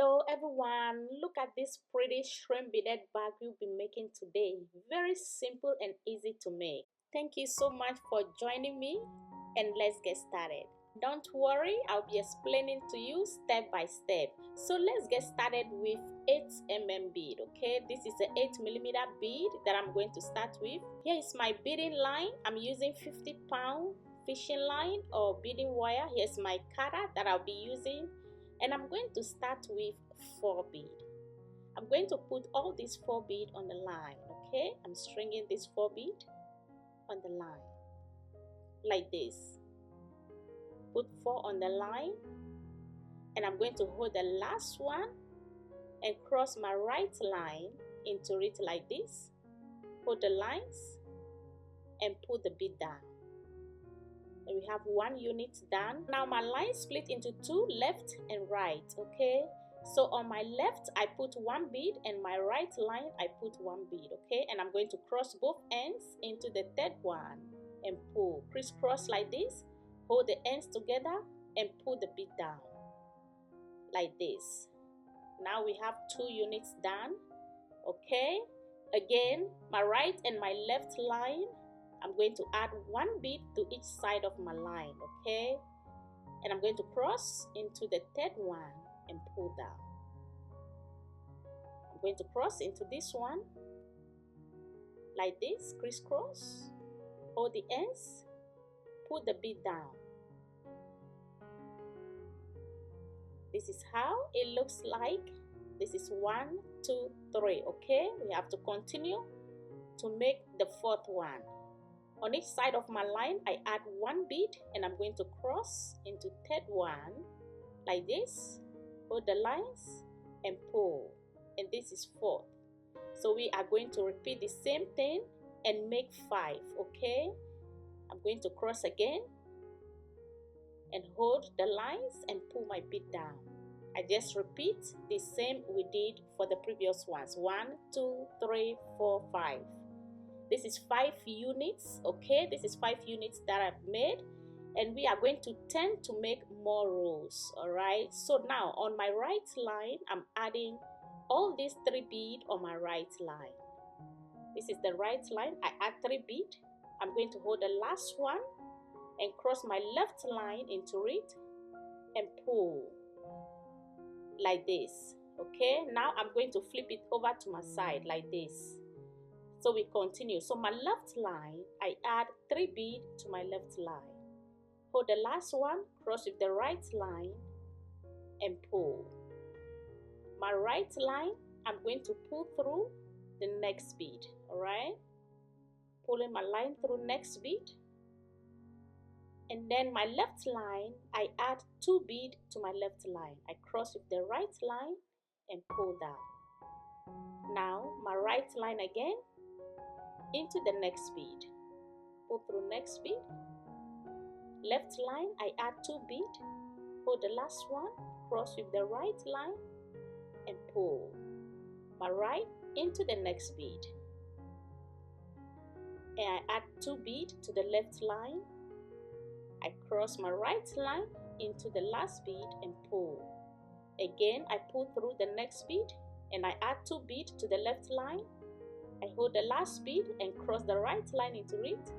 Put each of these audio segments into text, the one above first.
Hello everyone, look at this pretty shrimp beaded bag we'll be making today. Very simple and easy to make. Thank you so much for joining me and let's get started. Don't worry, I'll be explaining to you step by step. So let's get started with 8mm bead, okay? This is the 8mm bead that I'm going to start with. Here is my beading line. I'm using 50-pound fishing line or beading wire. Here's my cutter that I'll be using. And I'm going to start with 4 bead. I'm going to put all these 4 bead on the line, okay? I'm stringing this 4 bead on the line, like this. Put 4 on the line, and I'm going to hold the last one and cross my right line into it like this. Hold the lines and put the bead down. And we have 1 unit done. Now my line split into 2, left and right, okay? So on my left I put 1 bead and my right line I put 1 bead, okay? And I'm going to cross both ends into the third one and pull. Crisscross like this. Hold the ends together and pull the bead down like this. Now we have 2 units done, okay? Again, my right and my left line, I'm going to add 1 bead to each side of my line, okay? And I'm going to cross into the third one and pull down. I'm going to cross into this one like this, crisscross, hold the ends, pull the bead down. This is how it looks like. This is 1, 2, 3, okay? We have to continue to make the 4th one. On each side of my line, I add 1 bead and I'm going to cross into third one like this. Hold the lines and pull. And this is 4th. So we are going to repeat the same thing and make 5, okay? I'm going to cross again and hold the lines and pull my bead down. I just repeat the same we did for the previous ones. 1, 2, 3, 4, 5. This is 5 units, okay? This is 5 units that I've made, and we are going to tend to make more rows, all right? So now on my right line, I'm adding all these 3 bead on my right line. This is the right line. I add 3 bead. I'm going to hold the last one and cross my left line into it and pull like this, okay? Now I'm going to flip it over to my side like this. So we continue. So my left line, I add 3 bead to my left line. Hold the last one, cross with the right line and pull. My right line, I'm going to pull through the next bead, all right? Pulling my line through next bead. And then my left line, I add 2 bead to my left line. I cross with the right line and pull down. Now my right line again, into the next bead. Pull through next bead. Left line, I add 2 bead. Hold the last one, cross with the right line and pull. My right into the next bead. And I add 2 bead to the left line. I cross my right line into the last bead and pull. Again, I pull through the next bead and I add 2 bead to the left line. I hold the last bead and cross the right line into it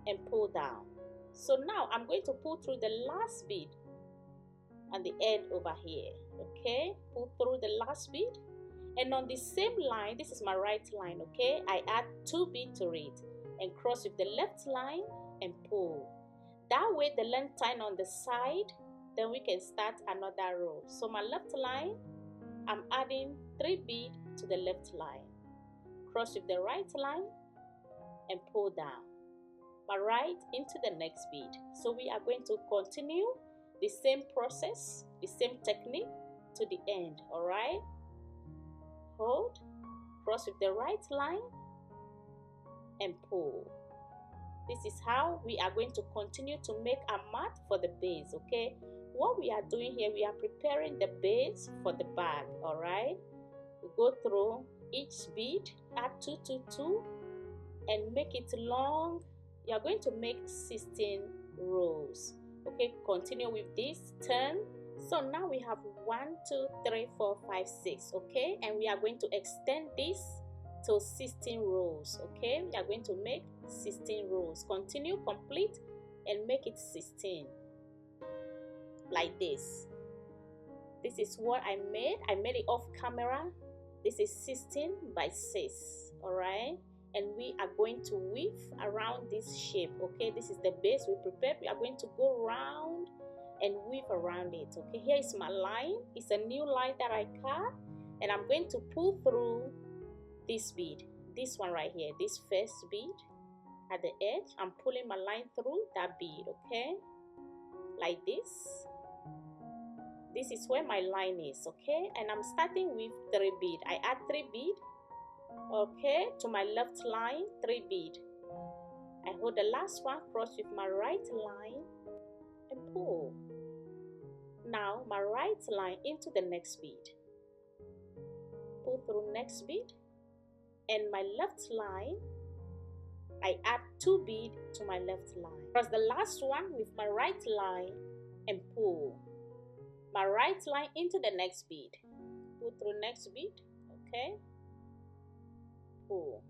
and pull down. So now I'm going to pull through the last bead on the end over here, okay? Pull through the last bead, and on the same line, this is my right line, okay? I add 2 bead to it and cross with the left line and pull. That way the length tie on the side, then we can start another row. So my left line, I'm adding 3 bead to the left line. Cross with the right line and pull down. My right into the next bead. So we are going to continue the same process, the same technique to the end, all right? Hold, cross with the right line and pull. This is how we are going to continue to make a mat for the base, okay? What we are doing here, we are preparing the base for the bag, all right? We go through each bead, add 2, 2, 2, and make it long. You are going to make 16 rows, okay? Continue with this, turn So now we have 1, 2, 3, 4, 5, 6, okay, and we are going to extend this to 16 rows, okay. We are going to make 16 rows. Continue, complete, and make it 16 like this. This is what I made it off camera. This is 16 by 6, all right, and we are going to weave around this shape, okay. This is the base we prepared. We are going to go round and weave around it, okay. Here is my line. It's a new line that I cut, and I'm going to pull through this bead, this one right here, this first bead at the edge. I'm pulling my line through that bead, okay, like this. This is where my line is, okay, and I'm starting with 3 bead. I add 3 bead, okay, to my left line, 3 bead. I hold the last one, cross with my right line, and pull. Now my right line into the next bead, pull through next bead, and my left line, I add 2 bead to my left line. Cross the last one with my right line and pull. My right line into the next bead, pull through next bead, okay, pull.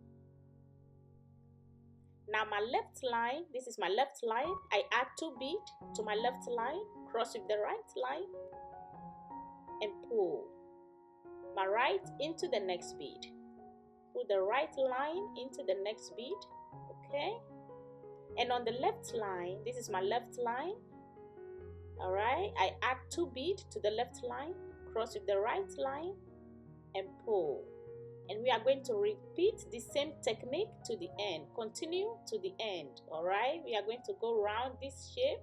Now my left line, this is my left line. I add 2 bead to my left line, cross with the right line, and pull. My right into the next bead, pull the right line into the next bead, okay, and on the left line, this is my left line, all right, I add 2 bead to the left line, cross with the right line, and pull. And we are going to repeat the same technique to the end. Continue to the end, all right. We are going to go around this shape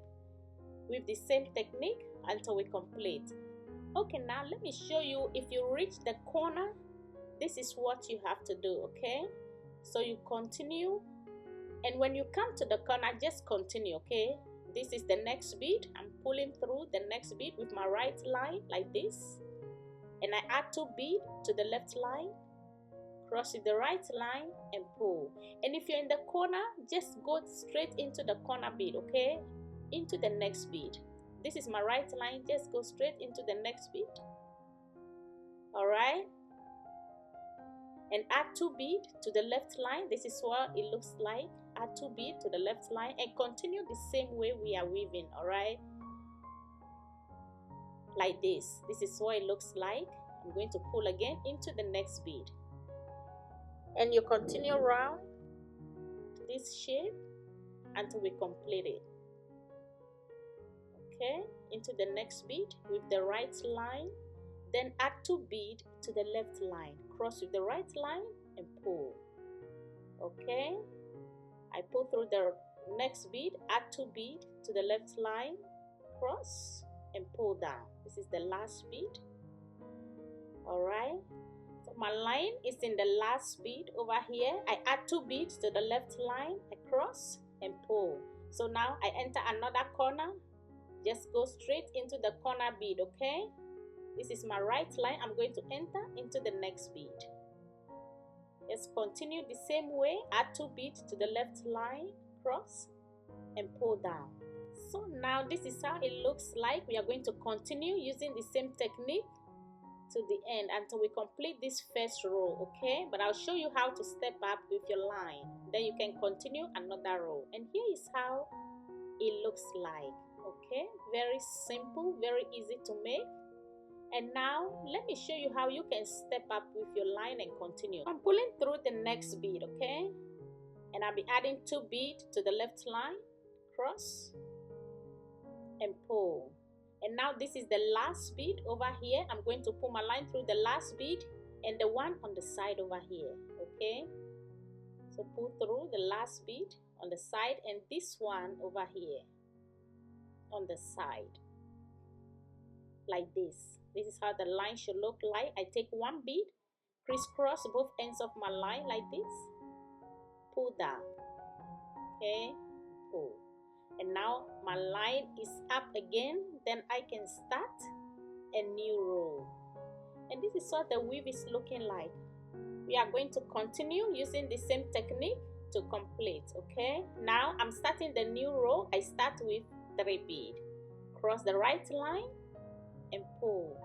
with the same technique until we complete. Okay, now let me show you. If you reach the corner, this is what you have to do, okay. So you continue, and when you come to the corner, just continue, okay. This is the next bead. I'm pulling through the next bead with my right line like this, and I add 2 bead to the left line, cross with the right line, and pull. And if you're in the corner, just go straight into the corner bead, okay, into the next bead. This is my right line. Just go straight into the next bead, all right, and add 2 bead to the left line. This is what it looks like. Add 2 bead to the left line and continue the same way we are weaving, all right, like this. This is what it looks like. I'm going to pull again into the next bead, and you continue around this shape until we complete it, okay, into the next bead with the right line, then add 2 bead to the left line, cross with the right line, and pull, okay. I pull through the next bead, add 2 bead to the left line, cross, and pull down. This is the last bead, all right. So my line is in the last bead over here. I add 2 beads to the left line, I cross and pull. So now I enter another corner. Just go straight into the corner bead, okay. This is my right line. I'm going to enter into the next bead. Just continue the same way. Add 2 beads to the left line, cross, and pull down. So now this is how it looks like. We are going to continue using the same technique to the end until we complete this first row, okay. But I'll show you how to step up with your line, then you can continue another row. And here is how it looks like, okay. Very simple, very easy to make. And now let me show you how you can step up with your line and continue. I'm pulling through the next bead, okay, and I'll be adding 2 beads to the left line, cross, and pull. And now this is the last bead over here. I'm going to pull my line through the last bead and the one on the side over here, okay. So pull through the last bead on the side and this one over here on the side, like this. This is how the line should look like. I take 1 bead, crisscross both ends of my line like this, pull down, okay, pull. And now my line is up again. Then I can start a new row. And this is what the weave is looking like. We are going to continue using the same technique to complete, okay. Now I'm starting the new row. I start with 3 bead, cross the right line, and pull.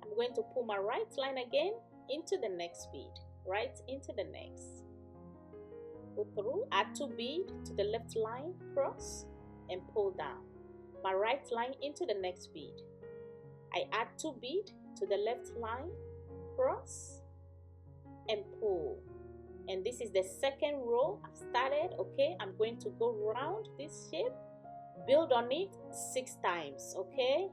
I'm going to pull my right line again into the next bead, right into the next. Go through, add 2 bead to the left line, cross and pull down. My right line into the next bead. I add 2 bead to the left line, cross and pull. And this is the second row I've started. Okay, I'm going to go around this shape, build on it 6 times. Okay,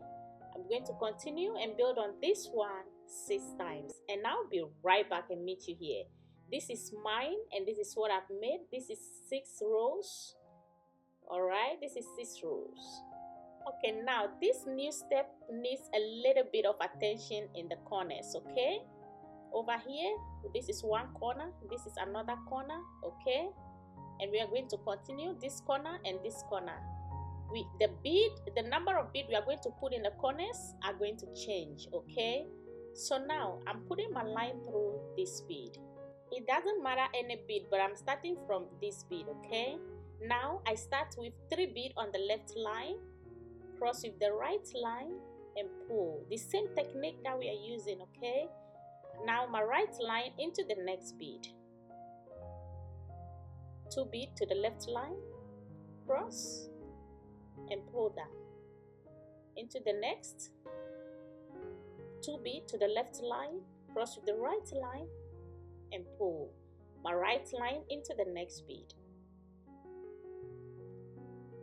I'm going to continue and build on this one 6 times, and I'll be right back and meet you here. This is mine and this is what I've made. This is 6 rows. All right, this is 6 rows. Okay, now this new step needs a little bit of attention in the corners. Okay, over here, this is one corner, this is another corner. Okay, and we are going to continue this corner and this corner. The number of beads we are going to put in the corners are going to change. Okay, so now I'm putting my line through this bead. It doesn't matter any bead, but I'm starting from this bead. Okay, now I start with 3 beads on the left line, cross with the right line and pull. The same technique that we are using. Okay, now my right line into the next bead, 2 beads to the left line, cross and pull down into the next, 2 beads to the left line, cross with the right line and pull. My right line into the next bead.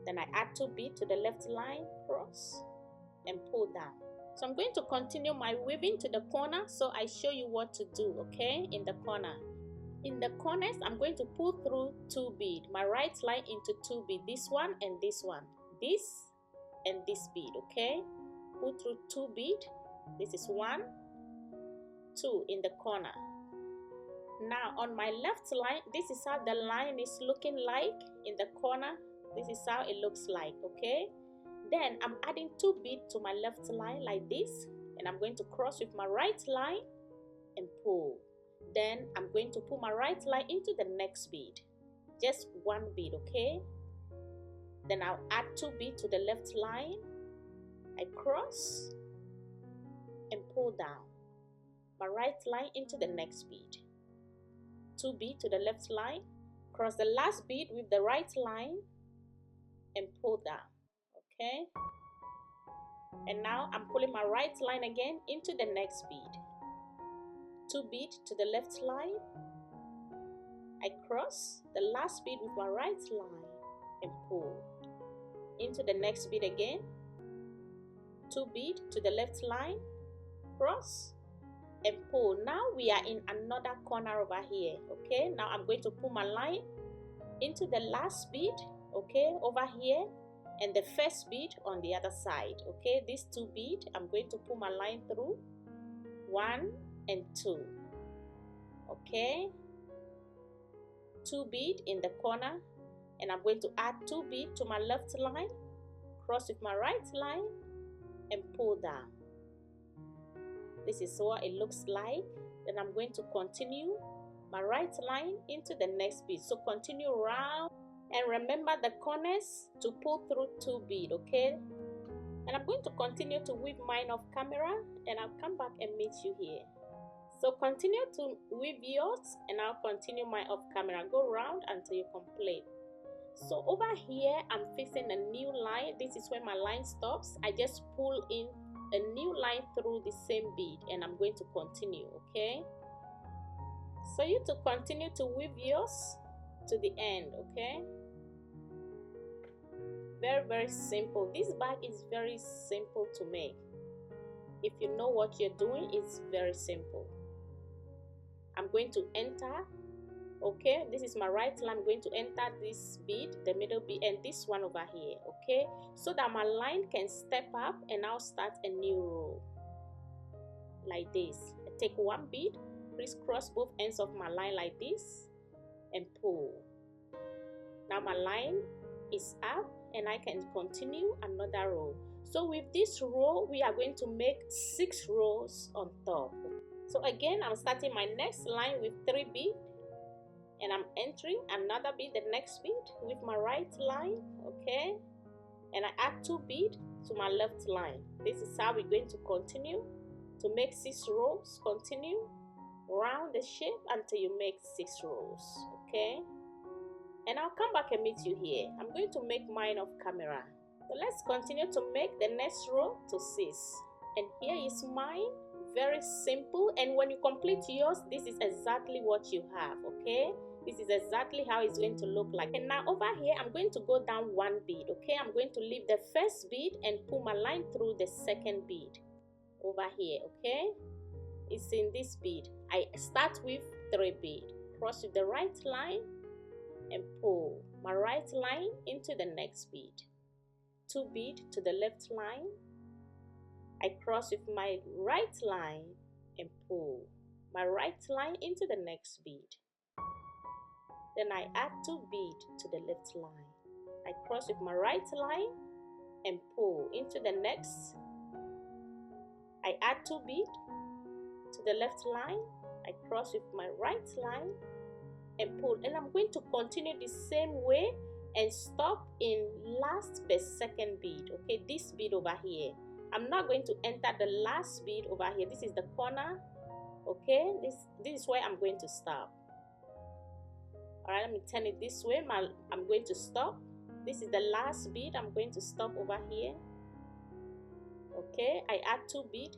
Then I add 2 beads to the left line, cross and pull down. So I'm going to continue my weaving to the corner, so I show you what to do. Okay, in the corner. In the corners, I'm going to pull through 2 beads. My right line into 2 beads, this one and this one. This and this bead. Okay, pull through 2 beads. This is 1, 2 in the corner. Now on my left line, this is how the line is looking like in the corner. This is how it looks like. Okay, then I'm adding 2 beads to my left line like this, and I'm going to cross with my right line and pull. Then I'm going to pull my right line into the next bead, just 1 bead. Okay, then I'll add 2 beads to the left line. I cross and pull down my right line into the next bead, 2 beads to the left line, cross the last bead with the right line and pull down. Okay, and now I'm pulling my right line again into the next bead, 2 beads to the left line. I cross the last bead with my right line and pull into the next bead again, 2 beads to the left line, cross and pull. Now we are in another corner over here. Okay, now I'm going to pull my line into the last bead, okay, over here, and the first bead on the other side. Okay, these 2 beads, I'm going to pull my line through 1 and 2. Okay, 2 beads in the corner, and I'm going to add 2 beads to my left line, cross with my right line and pull down. This is what it looks like. Then I'm going to continue my right line into the next bead. So continue round, and remember the corners to pull through 2 beads. Okay, and I'm going to continue to weave mine off camera, and I'll come back and meet you here. So continue to weave yours, and I'll continue mine off camera. Go round until you complete. So over here, I'm fixing a new line. This is where my line stops. I just pull in a new line through the same bead, and I'm going to continue. Okay, so you to continue to weave yours to the end. Okay, very simple. This bag is very simple to make. If you know what you're doing, it's very simple. I'm going to enter. Okay, this is my right line. I'm going to enter this bead, the middle bead, and this one over here. Okay, so that my line can step up, and I'll start a new row like this. I take 1 bead, crisscross both ends of my line like this and pull. Now my line is up, and I can continue another row. So with this row, we are going to make 6 rows on top. So again, I'm starting my next line with 3 beads, and I'm entering another bead, the next bead with my right line. Okay, and I add 2 beads to my left line. This is how we're going to continue to make 6 rows. Continue round the shape until you make 6 rows, okay? And I'll come back and meet you here. I'm going to make mine off camera. So let's continue to make the next row to 6. And here is mine. Very simple. And when you complete yours, this is exactly what you have, okay? This is exactly how it's going to look like. And now over here, I'm going to go down 1 bead, okay? I'm going to leave the first bead and pull my line through the second bead over here, okay? It's in this bead. I start with 3 bead. Cross with the right line and pull my right line into the next bead. 2 bead to the left line. I cross with my right line and pull my right line into the next bead. Then I add 2 bead to the left line. I cross with my right line and pull into the next. I add 2 bead to the left line. I cross with my right line and pull. And I'm going to continue the same way and stop in last but second bead, okay? This bead over here. I'm not going to enter the last bead over here. This is the corner, okay? This is where I'm going to stop. All right, let me turn it this way. I'm going to stop. This is the last bead. I'm going to stop over here. Okay, I add 2 bead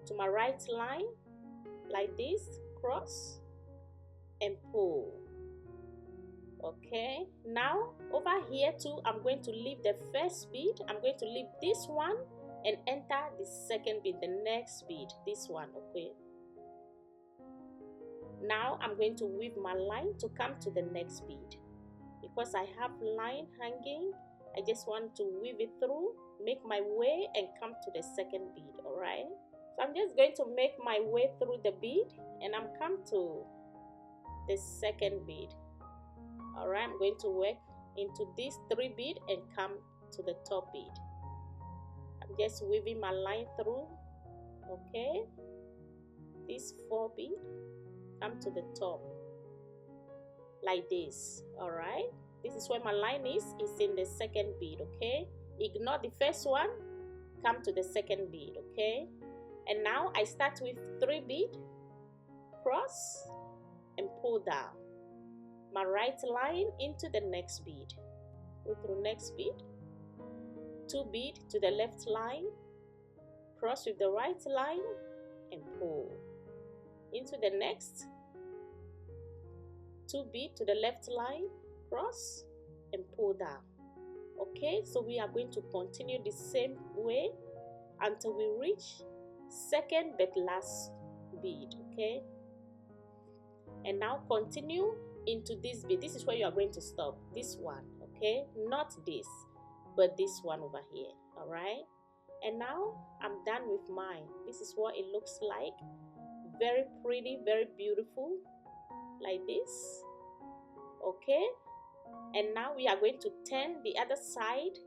to my right line like this, cross and pull. Okay, now over here too, I'm going to leave the first bead. I'm going to leave this one and enter the second bead, the next bead, this one, okay? Now I'm going to weave my line to come to the next bead. Because I have line hanging, I just want to weave it through, make my way and come to the second bead, all right? So I'm just going to make my way through the bead and I'm come to the second bead. All right, I'm going to work into this 3 bead and come to the top bead. I'm just weaving my line through, okay? This 4 bead, come to the top, like this, all right? This is where my line is. It's in the second bead, okay? Ignore the first one, come to the second bead, okay? And now I start with 3 bead, cross and pull down my right line into the next bead. Go through next bead, 2 bead to the left line, cross with the right line and pull into the next, 2 bead to the left line, cross and pull down. Okay, so we are going to continue the same way until we reach second but last bead, okay? And now continue into this bead. This is where you are going to stop, this one, okay? Not this, but this one over here, all right? And now I'm done with mine. This is what it looks like. Very pretty, very beautiful, like this, okay? And now we are going to turn the other side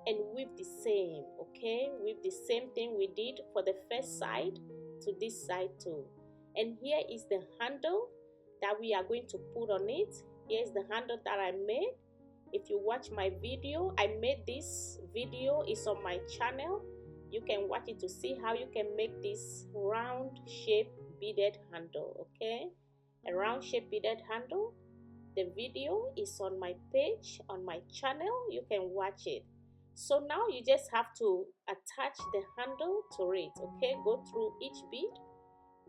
and weave the same, okay? Weave the same thing we did for the first side to this side too. And here is the handle that we are going to put on it. Here's the handle that I made. If you watch my video, I made this video, it's on my channel. You can watch it to see how you can make this round shape beaded handle, okay? A round shape beaded handle. The video is on my page, on my channel. You can watch it. So now you just have to attach the handle to it, okay? Go through each bead,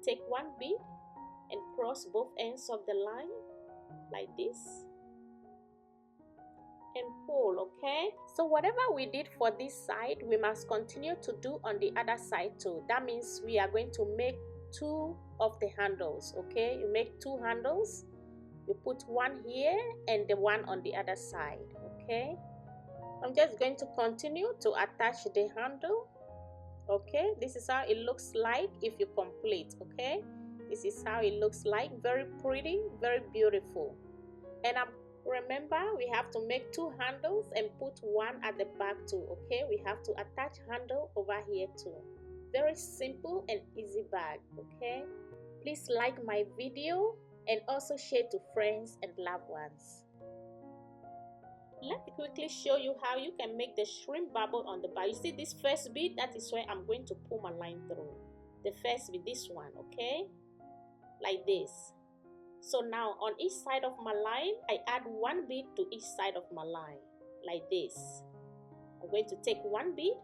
take 1 bead and cross both ends of the line like this and pull, okay? So whatever we did for this side, we must continue to do on the other side too. That means we are going to make 2 of the handles, okay? You make 2 handles. You put 1 here and the one on the other side, okay? I'm just going to continue to attach the handle, okay? This is how it looks like if you complete, okay? This is how it looks like. Very pretty, very beautiful. And remember, we have to make 2 handles and put 1 at the back too, okay? We have to attach handle over here too. Very simple and easy bag, okay? Please like my video and also share to friends and loved ones. Let me quickly show you how you can make the shrimp bubble on the bag. You see this first bead, that is where I'm going to pull my line through. The first bead, this one, okay? Like this. So now on each side of my line, I add one bead to each side of my line, like this. I'm going to take one bead,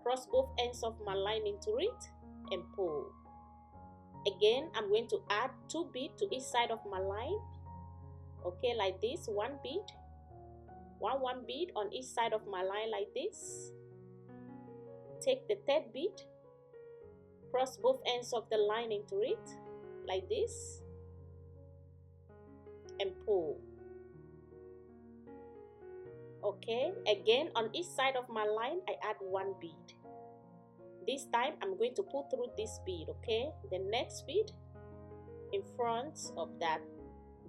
cross both ends of my line into it, and pull. Again, I'm going to add two beads to each side of my line, okay, like this. One bead, one bead on each side of my line, like this. Take the third bead, cross both ends of the line into it, like this, and pull. Okay, again on each side of my line, I add one bead. This time I'm going to pull through this bead, okay? The next bead in front of that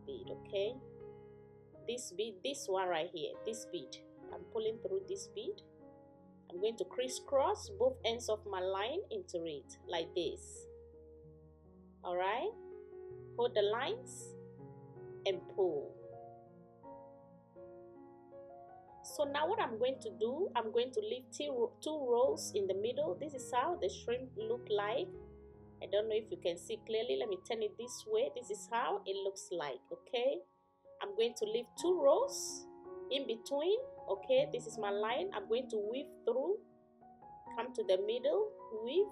bead, okay? This bead, this one right here, this bead, I'm pulling through this bead. I'm going to crisscross both ends of my line into it, like this. All right, hold the lines and pull. So now what I'm going to do, I'm going to leave two rows in the middle. This is how the shrimp look like. I don't know if you can see clearly. Let me turn it this way. This is how it looks like, okay? I'm going to leave two rows in between, okay? This is my line. I'm going to weave through, come to the middle, weave.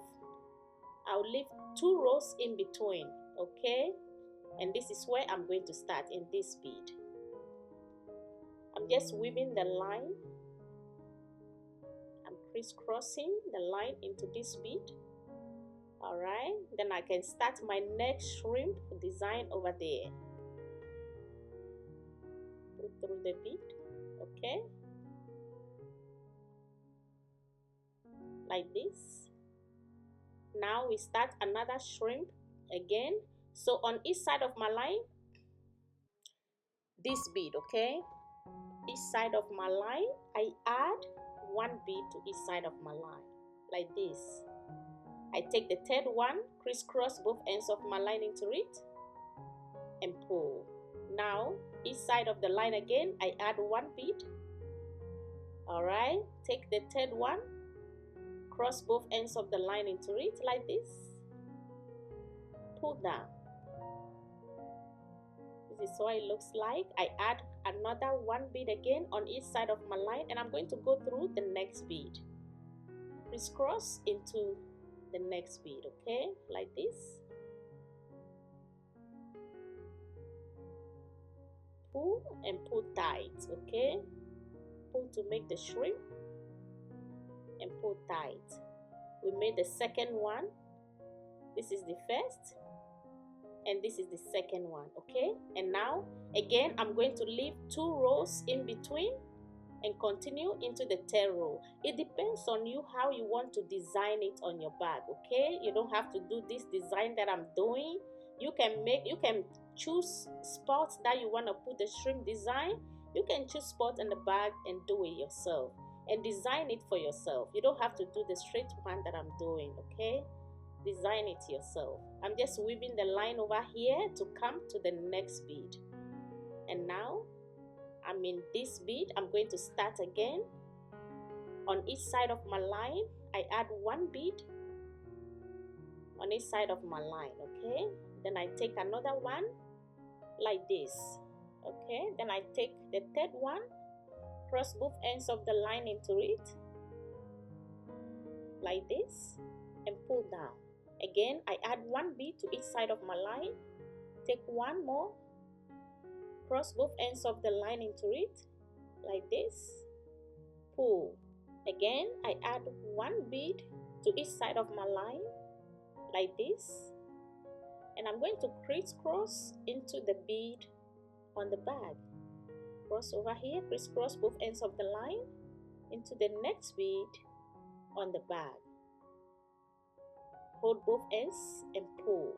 I'll leave two rows in between, okay? And this is where I'm going to start, in this bead. I'm just weaving the line. I'm crisscrossing the line into this bead. All right, then I can start my next shrimp design over there. Put through the bead, okay? Like this. Now we start another shrimp again. So on each side of my line, this bead, okay? Each side of my line, I add one bead to each side of my line, like this. I take the third one, crisscross both ends of my line into it, and pull. Now, each side of the line again, I add one bead. All right, take the third one, cross both ends of the line into it, like this. Pull down. This is what it looks like. I add another one bead again on each side of my line, and I'm going to go through the next bead. Crisscross into the next bead, okay? Like this. Pull and pull tight, okay? Pull to make the shrimp and pull tight. We made the second one. This is the first. And this is the second one, okay? And now again I'm going to leave two rows in between and continue into the third row. It depends on you how you want to design it on your bag, okay? You don't have to do this design that I'm doing. You can choose spots that you want to put the shrimp design. You can choose spots in the bag and do it yourself and design it for yourself. You don't have to do the straight one that I'm doing, okay? Design it yourself. I'm just weaving the line over here to come to the next bead. And now I'm in this bead. I'm going to start again. On each side of my line, I add one bead on each side of my line, okay? Then I take another one like this, okay? Then I take the third one, cross both ends of the line into it like this, and pull down. Again, I add one bead to each side of my line, take one more, cross both ends of the line into it like this, pull. Again, I add one bead to each side of my line like this, and I'm going to crisscross into the bead on the bag. Cross over here, crisscross both ends of the line into the next bead on the bag. Hold both ends and pull.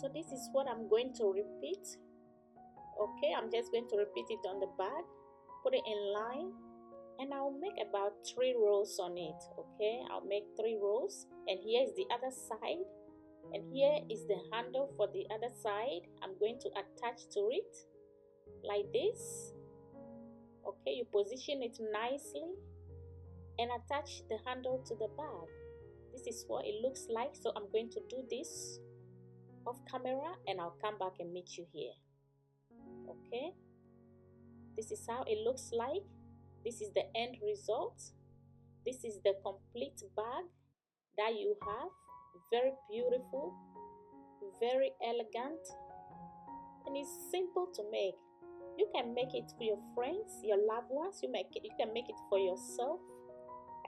So this is what I'm going to repeat. Okay, I'm just going to repeat it on the bag, put it in line, and I'll make about 3 rows on it. Okay, I'll make 3 rows, and here is the other side, and here is the handle for the other side. I'm going to attach to it like this. Okay, you position it nicely and attach the handle to the bag. This is what it looks like. So I'm going to do this off camera and I'll come back and meet you here. Okay, this is how it looks like. This is the end result. This is the complete bag that you have. Very beautiful, very elegant, and it's simple to make. You can make it for your friends, your loved ones. You can make it for yourself.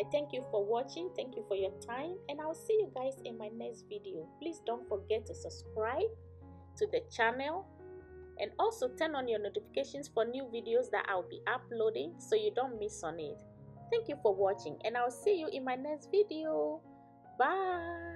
I thank you for watching. Thank you for your time, and I'll see you guys in my next video. Please don't forget to subscribe to the channel and also turn on your notifications for new videos that I'll be uploading so you don't miss on it. Thank you for watching, and I'll see you in my next video. Bye.